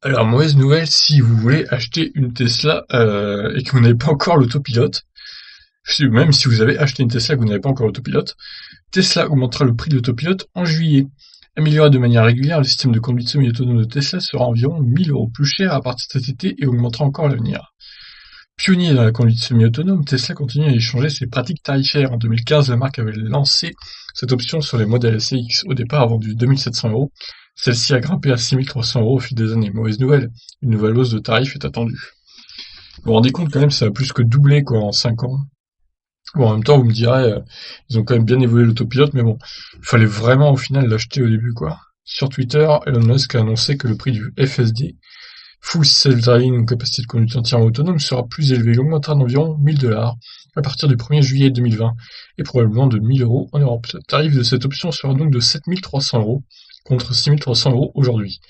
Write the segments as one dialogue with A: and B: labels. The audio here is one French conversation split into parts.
A: Alors, mauvaise nouvelle, si vous voulez acheter une Tesla et que vous n'avez pas encore l'autopilote, même si vous avez acheté une Tesla et que vous n'avez pas encore l'autopilote, Tesla augmentera le prix de l'autopilote en juillet. Amélioré de manière régulière, le système de conduite semi-autonome de Tesla sera environ 1 000 € plus cher à partir de cet été et augmentera encore à l'avenir. Pionnier dans la conduite semi-autonome, Tesla continue à échanger ses pratiques tarifaires. En 2015, la marque avait lancé cette option sur les modèles S et X, au départ vendu 2 700 €. Celle-ci a grimpé à 6 300 € au fil des années. Mauvaise nouvelle, une nouvelle hausse de tarifs est attendue. Vous vous rendez compte quand même, ça a plus que doublé quoi en 5 ans. Bon, en même temps, vous me direz, ils ont quand même bien évolué l'autopilote, mais bon, il fallait vraiment au final l'acheter au début quoi. Sur Twitter, Elon Musk a annoncé que le prix du FSD, Full Self-Driving, une capacité de conduite entièrement autonome, sera plus élevé. Il augmentera d'environ 1 000 $ à partir du 1er juillet 2020 et probablement de 1 000 € en Europe. Le tarif de cette option sera donc de 7 300 € contre 6 300 € aujourd'hui.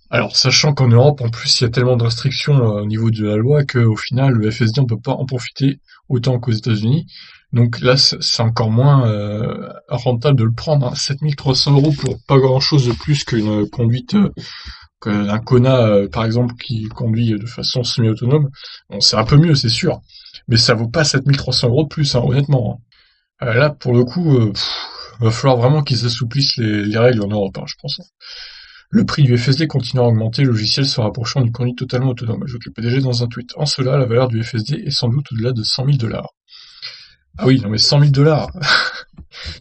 A: Alors, sachant qu'en Europe, en plus, il y a tellement de restrictions au niveau de la loi qu'au final, le FSD, on peut pas en profiter autant qu'aux États-Unis. Donc là, c'est encore moins rentable de le prendre. Hein. 7 300 € pour pas grand-chose de plus qu'une conduite un Kona, par exemple, qui conduit de façon semi-autonome, bon, c'est un peu mieux, c'est sûr, mais ça vaut pas 7 300 € de plus, hein, honnêtement. Hein. Là, pour le coup, va falloir vraiment qu'ils assouplissent les règles en Europe, hein, je pense. Hein. Le prix du FSD continue à augmenter, le logiciel se rapprochant d'une conduite totalement autonome, ajoute le PDG dans un tweet. En cela, la valeur du FSD est sans doute au-delà de 100 000 $. Ah oui, non mais 100 000 $.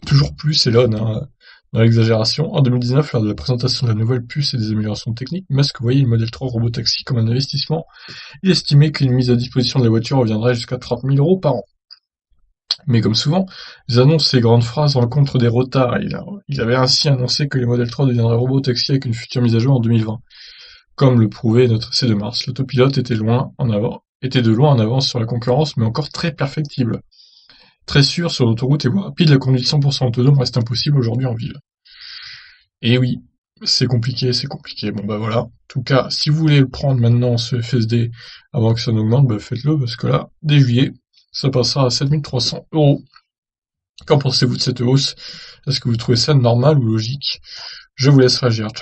A: Toujours plus, Elon, hein, dans l'exagération. En 2019, lors de la présentation de la nouvelle puce et des améliorations techniques, Musk voyait le Model 3 Robotaxi comme un investissement. Il estimait qu'une mise à disposition de la voiture reviendrait jusqu'à 30 000 € par an. Mais comme souvent, les annonces et grandes phrases rencontrent des retards. Il avait ainsi annoncé que les Model 3 deviendraient Robotaxi avec une future mise à jour en 2020. Comme le prouvait notre essai de mars, l'autopilote était de loin en avance sur la concurrence, mais encore très perfectible. Très sûr, sur l'autoroute et voies rapides, la conduite 100% autonome reste impossible aujourd'hui en ville. Et oui, c'est compliqué, c'est compliqué. Bon bah voilà. En tout cas, si vous voulez le prendre maintenant, ce FSD, avant que ça n'augmente, bah faites-le, parce que là, dès juillet, ça passera à 7 300 €. Qu'en pensez-vous de cette hausse? Est-ce que vous trouvez ça normal ou logique? Je vous laisse réagir, ciao.